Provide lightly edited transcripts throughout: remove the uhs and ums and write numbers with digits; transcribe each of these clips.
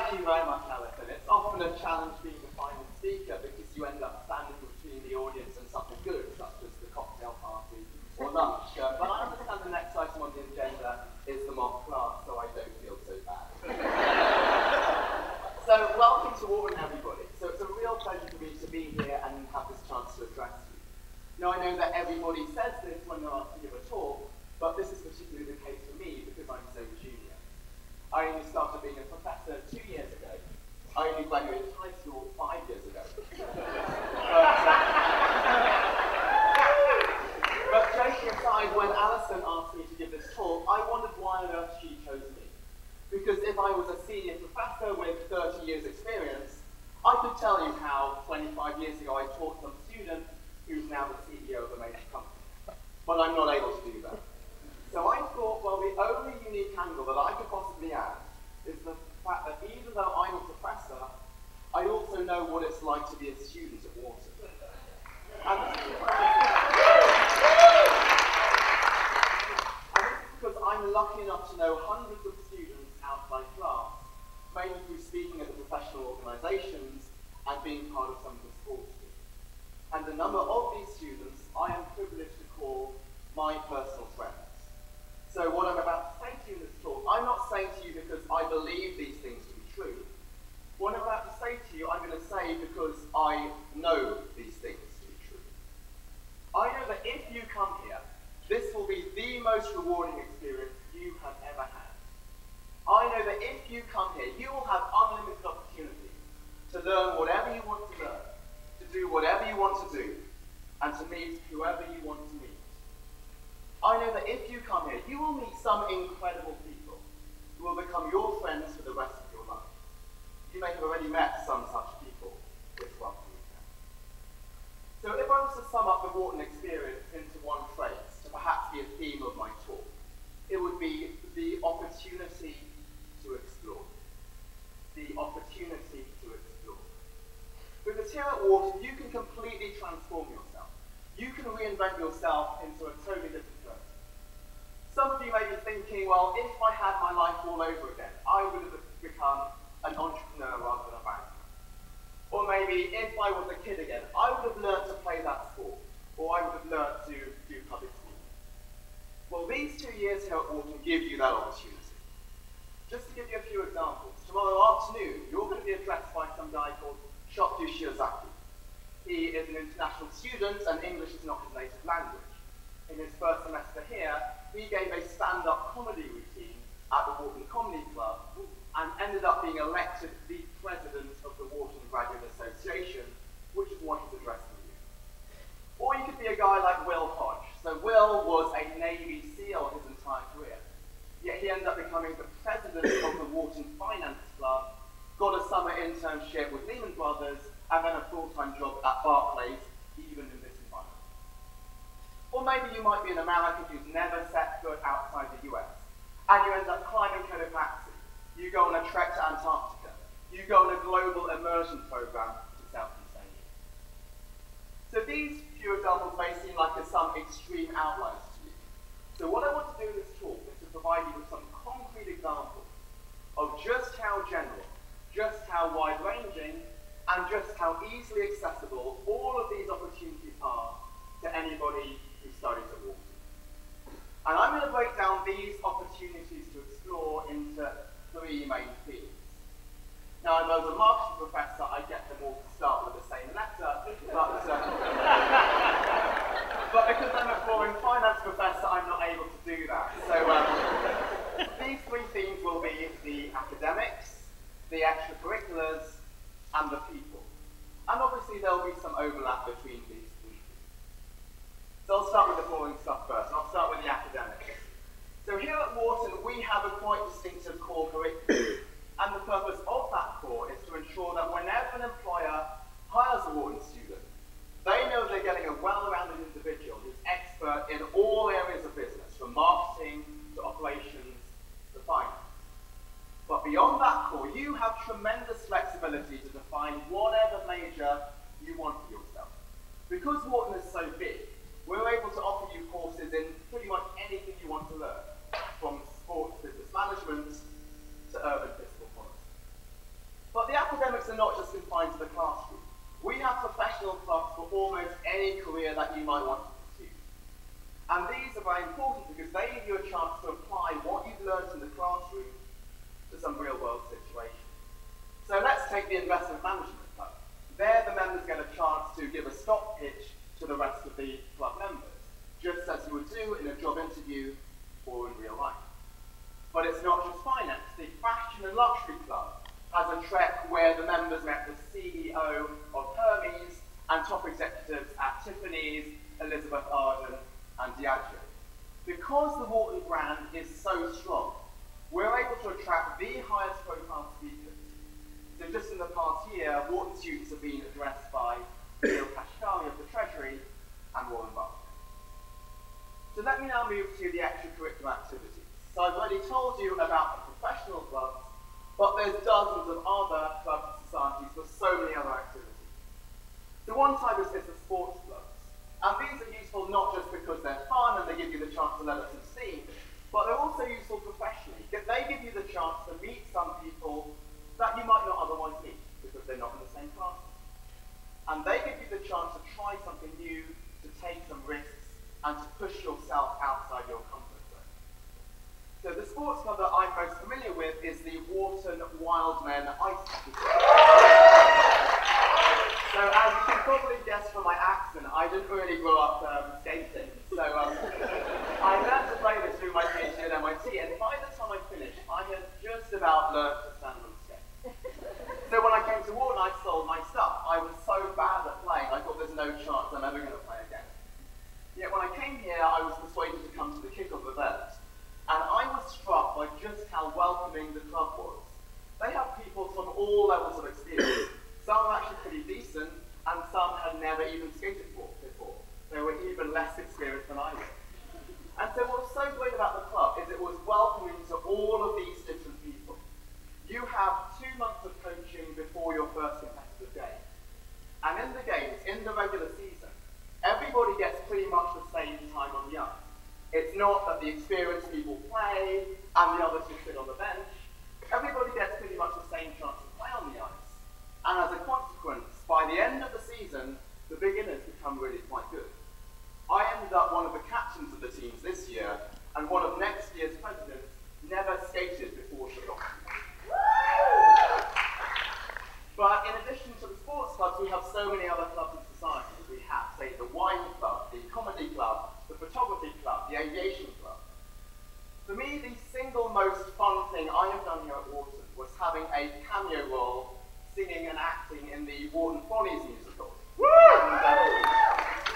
Thank you very much, Alison. It's often a challenge being the final speaker because you end up standing between the audience and something good, such as the cocktail party or lunch. But I understand the next item on the agenda is the mock class, so I don't feel so bad. So, welcome to Wharton, everybody. So it's a real pleasure for me to be here and have this chance to address you. Now, I know that everybody says this when they're asked to give a talk, but this is particularly the case for me because I'm so junior. I only started being a professor 2 years ago. I only graduated high school 5 years ago. But joking aside, when Alison asked me to give this talk, I wondered why on earth she chose me. Because if I was a senior professor with 30 years experience, I could tell you how 25 years ago I taught some student who's now the CEO of a major company. But I'm not able to do that. So I thought, well, the only unique angle that I could possibly add is the fact that even though I'm a professor, I also know what it's like to be a student at Wharton. And this is because I'm lucky enough to know hundreds of students outside class, mainly through speaking at the professional organisations and being part of some of the sports teams. And a number of these students I am privileged to call my personal friends. So what I'm about to say to you in this talk, I'm not saying to you because I believe these things to be true. What I'm about to say to you, I'm going to say because I know these things to be true. I know that if you come here, this will be the most rewarding experience you have ever had. I know that if you come here, you will have unlimited opportunities to learn whatever you want to learn, to do whatever you want to do, and to meet whoever you want to meet. I know that if you come here, you will meet some incredible people who will become your friends for the rest of your life. You may have already met some such people this Wharton weekend. So if I was to sum up the Wharton experience into one phrase, to perhaps be a theme of my talk, it would be the opportunity to explore. The opportunity to explore. Because here at Wharton, you can completely transform yourself. You can reinvent yourself into a totally different person. Some of you may be thinking, well, if I had my life all over again, I would have become an entrepreneur rather than a banker. Or maybe if I was a kid again, I would have learned to play that sport, or I would have learned to do public speaking. Well, these 2 years here at Wharton give you that opportunity. Just to give you a few examples, tomorrow afternoon, you're going to be addressed by some guy called Shoki Shiozaki. He is an international student, and English is not his native language. In his first semester here, he gave a stand-up comedy routine at the Wharton Comedy Club and ended up being elected the president of the Wharton Graduate Association, which is what he's addressing you. Or you could be a guy like Will Hodge. So Will was a Navy SEAL his entire career, yet he ended up becoming the president of the Wharton Finance Club, got a summer internship with Lehman Brothers, and then a full-time job at Barclays, even in this environment. Or maybe you might be an American who's never set foot outside the US, and you end up climbing Cotopaxi. You go on a trek to Antarctica. You go on a global immersion program to Southeast Asia. So these few examples may seem like there's some extreme outliers to you. So what I want to do in this talk is to provide you with some concrete examples of just how general, just how wide-ranging, and just how easily accessible all of these opportunities are to anybody who studies at Wharton. And I'm going to break down these opportunities to explore into 3 main themes. Now, if I was a marketing professor, I'd get them all to start with the same letter, but because I'm a boring finance professor, I'm not able to do that. So these 3 themes will be the academics, the extracurriculars, and the people. And obviously there'll be some overlap between these 3 things. So I'll start with the boring stuff first, and I'll start with the academics. So here at Wharton, we have a quite distinctive core curriculum, and the purpose of that core is to ensure that whenever an employer hires a Wharton student, they know they're getting a well-rounded individual who's expert in all areas of business, from marketing to operations to finance. But beyond that core, you have tremendous flexibility to define whatever major you want for yourself. Because Wharton is so big, we're able to offer you courses in pretty much anything you want to learn, from sports business management to urban fiscal policy. a trek where the members met the CEO of Hermes and top executives at Tiffany's, Elizabeth Arden, and Diageo. Because the Wharton brand is so strong, we're able to attract the highest profile speakers. So just in the past year, Wharton students have been addressed by Neil Kashkari of the Treasury and Warren Buffett. So let me now move to the extracurricular activities. So I've already told you about the professional clubs, but there's dozens of other clubs and societies with so many other activities. So one type is the sports clubs. And these are useful not just because they're fun and they give you the chance to let us see, but they're also useful professionally. They give you the chance to meet some people that you might not otherwise meet because they're not in the same class. And they give you the chance to try something new, to take some risks, and to push yourself outside your comfort zone. So the sports club that I'm most familiar with is the Wharton Wildmen Ice Hockey Club. So as you can probably guess from my accent, I didn't really grow up skating. So I learned to play this through my PhD at MIT, and by the time I finished, I had just about learned to stand on skate. So when I came to Wharton, I sold my stuff. I was so bad at playing, I thought there's no chance I'm ever going to play again. Yet when I came here, I was persuaded to come to the kick-off event, and I was struck by just how welcoming the club was. They have people from all levels of experience. Some are actually pretty decent, and some had never even skated before. They were even less experienced than I was. And so what was so great about the club is it was welcoming to all of these different people. You have 2 months of coaching before your first competitive game. And in the games, in the regular season, everybody gets pretty much the same time on the ice. It's not that the experienced people play and the others just sit on the bench. Everybody gets pretty much the same chance to play on the ice. And as a consequence, by the end of the season, the beginners become really quite good. I ended up one of the captains of the teams this year, and one of next year's presidents never skated before she got here. But in addition to the sports clubs, we have so many other clubs and societies. We have, say, the wine club, the comedy club, the photography club, the aviation club. For me, the single most fun thing I have done here at Wharton was having a cameo role singing and acting in the Wharton Follies musical. And,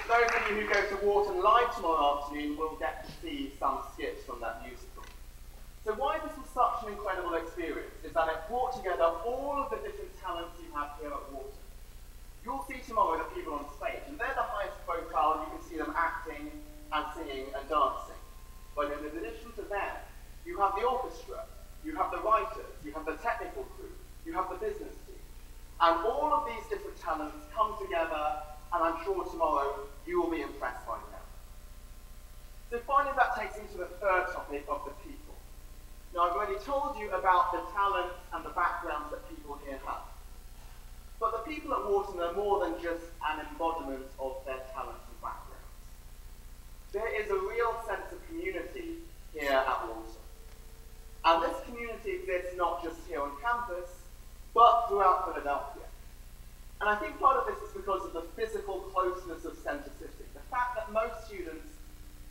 those of you who go to Wharton Live tomorrow afternoon will get to see some skits from that musical. So why this was such an incredible experience is that it brought together all of the different talents you have here at Wharton. You'll see tomorrow the people on stage, and they're the highest profile. You can see them acting and singing and dancing. But in addition to them, you have the orchestra, you have the writers, you have the technical crew, you have the business team. And all of these different talents come together, and I'm sure tomorrow you will be impressed by them. So finally, that takes me to the third topic of the people. Now, I've already told you about the talents and the backgrounds that people here have. But the people at Wharton are more than just an embodiment of their talents and backgrounds. There is a real sense of community here at Wharton. And this community exists not just here on campus, but throughout Philadelphia. And I think part of this is because of the physical closeness of Center City. The fact that most students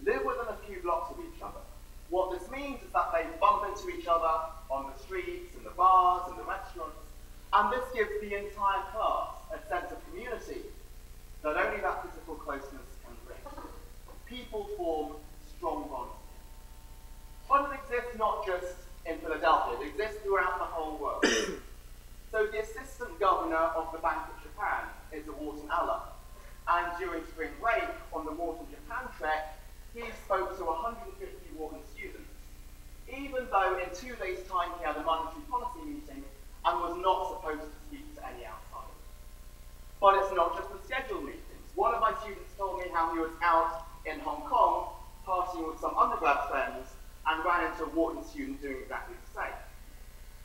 live within a few blocks of each other. What this means is that they bump into each other on the streets, in the bars, in the restaurants, and this gives the entire class a sense of community that only that physical closeness can bring. People form strong bonds. But it exists not just in Philadelphia, it exists throughout the whole world. So the assistant governor of the Bank of Japan is a Wharton alum. And during spring break, on the Wharton Japan trek, he spoke to 150 Wharton students, even though in 2 days' time he had a monetary policy meeting and was not supposed to speak to any outsiders. But it's not just the scheduled meetings. One of my students told me how he was out in Hong Kong, partying with some undergrad friends, and ran into a Wharton student doing exactly the same.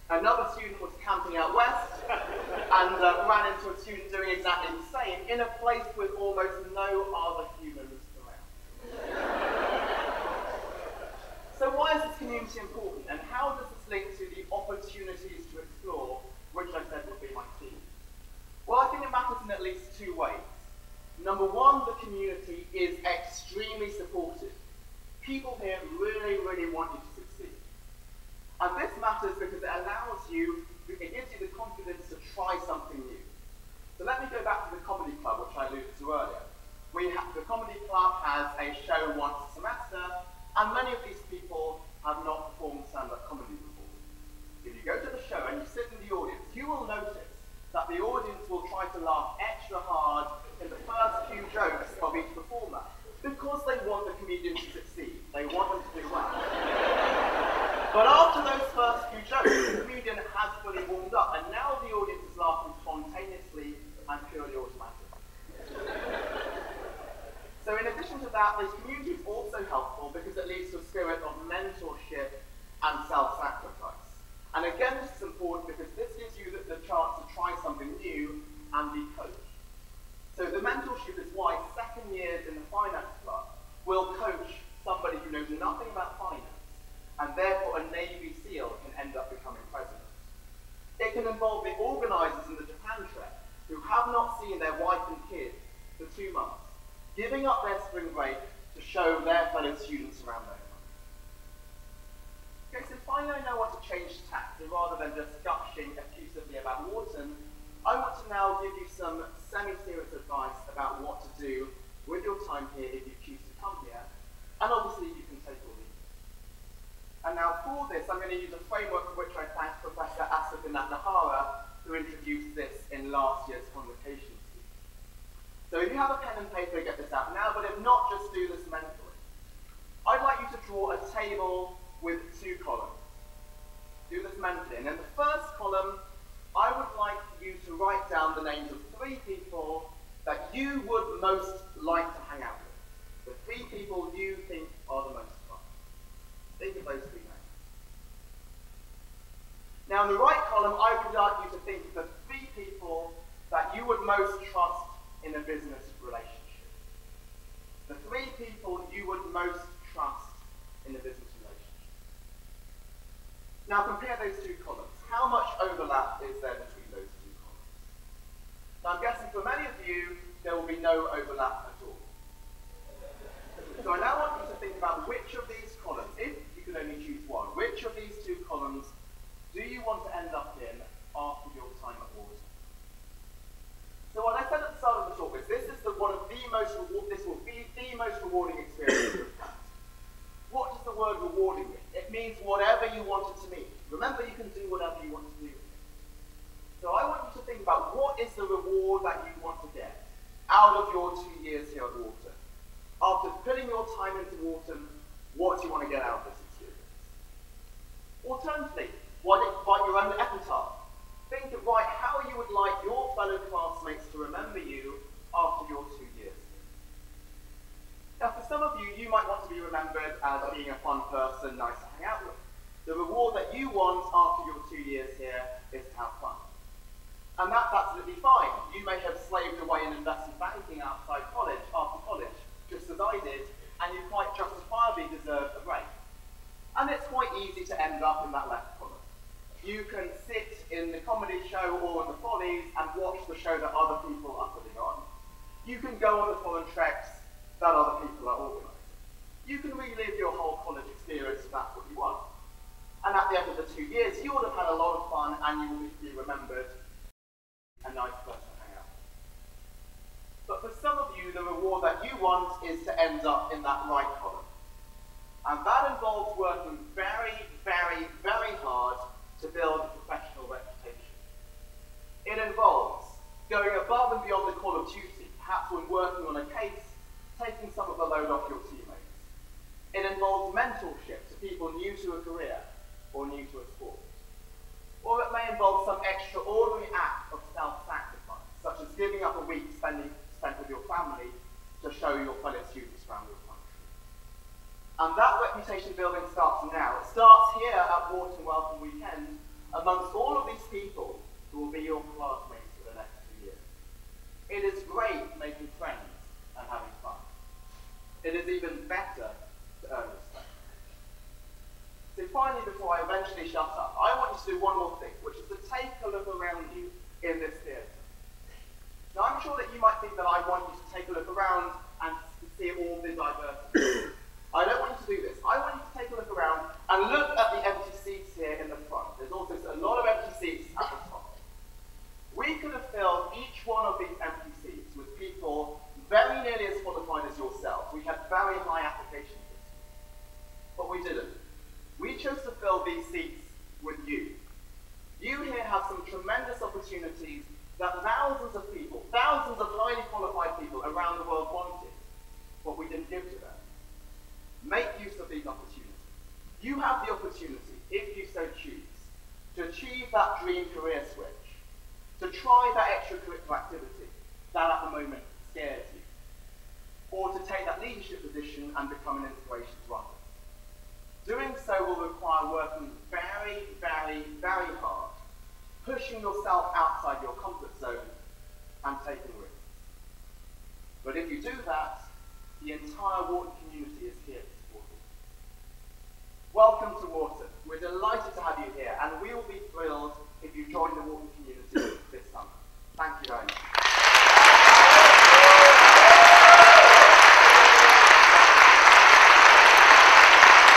Another student was camping out west and ran into a student doing exactly the same in a place with almost no other humans around. So why is this community important, and how does this link to the opportunities to explore, which I said would be my theme? Well, I think it matters in at least 2 ways. Number one, the community is extremely supportive. People here really, really want you to succeed. And this matters because it allows you, it gives you the confidence to laugh extra hard in the first few jokes of each performer, because they want the comedian to succeed. They want them to do well. But after those first few jokes, the comedian has fully warmed up, and now the audience is laughing spontaneously and purely automatically. So in addition to that, this community is also helpful because it leads to a spirit of mentorship and self-sacrifice. And again, this is important because this gives you the chance to try something new and be coached. So the mentorship is why second years in the finance club will coach somebody who knows nothing about finance, and therefore a Navy SEAL can end up becoming president. It can involve the organisers in the Japan trip who have not seen their wife and kids for 2 months, giving up their spring break to show their fellow students around their country. Okay, so finally I now want to change tack, so rather than just gushing effusively about Wharton, I want to now give you some semi-serious advice about what to do with your time here if you choose to come here, and obviously you can take or leave it. And now for this, I'm going to use a framework for which I thank Professor Aswathinath Nahara, who introduced this in last year's convocation speech. So if you have a pen and paper, get this out now, but if not, just do this mentally. I'd like you to draw a table with 2 columns. Do this mentally. And in the first column, I would like you to write down the names of 3 people that you would most like to hang out with. The 3 people you think are the most fun. Think of those 3 names. Now in the right column, I would like you to think of the 3 people that you would most trust in a business relationship. The 3 people you would most trust in a business relationship. Now compare those 2 columns. How much overlap is there between those 2 columns? Now I'm guessing for many of you, there will be no overlap at all. So I now want you to think about which of these columns, if you could only choose one, which of these 2 columns do you want to end up in after your time at Wharton? So what I said at the start of the talk is this is this will be the most rewarding experience you've had. What does the word rewarding mean? It means whatever you want it to mean. Remember, you can do whatever you want to do. So I want you to think about what is the reward that you want to get out of your 2 years here at Wharton. After putting your time into Wharton, what do you want to get out of this experience? Alternatively, write your own epitaph. Think of how you would like your fellow classmates to remember you after your 2 years. Now for some of you, you might want to be remembered as being a fun person, nice to hang out with. The reward that you want after your 2 years here is to have fun. And that's absolutely fine. You may have slaved away in investment banking after college, just as I did, and you quite justifiably deserve a break. And it's quite easy to end up in that left column. You can sit in the comedy show or in the follies and watch the show that other people are putting on. You can go on the foreign treks that other people are organising. You can relive your whole college experience if that's what you want. And at the end of the 2 years, you would have had a lot of fun and you will be remembered a nice person to hang out with. But for some of you, the reward that you want is to end up in that right column. And that involves working very, very, very hard to build a professional reputation. It involves going above and beyond the call of duty, perhaps when working on a case, taking some of the load off your teammates. It involves mentorship to people new to a career or new to a sport. Or it may involve some extraordinary act of self-sacrifice, such as giving up a week spent with your family to show your fellow students around your country. And that reputation building starts now. It starts here at Wharton Welcome Weekend amongst all of these people who will be your classmates for the next 2 years. It is great making friends and having fun. It is even better to earn respect. So finally, before I eventually shut up, I want you to do one more thing, which is to take a look around you in this theatre. Now I'm sure that you might think that I want you to take a look around and see all the diversity. I don't want you to do this. I want you to take a look around and look at the empty seats here in the front. There's also a lot of empty seats at the top. We could have filled each one of these empty seats with people very nearly as qualified as yourself. We had very high application rates. But we didn't. We chose to fill these seats with you. You here have some tremendous opportunities that thousands of people, thousands of highly qualified people around the world wanted, but we didn't give to them. Make use of these opportunities. You have the opportunity, if you so choose, to achieve that dream career switch, to try that extracurricular activity that at the moment scares you, or to take that leadership position and become an inspiration to others. Doing so will require working very, very, very hard, pushing yourself outside your comfort zone and taking risks. But if you do that, the entire Wharton community is here to support you. Welcome to Wharton. We're delighted to have you here, and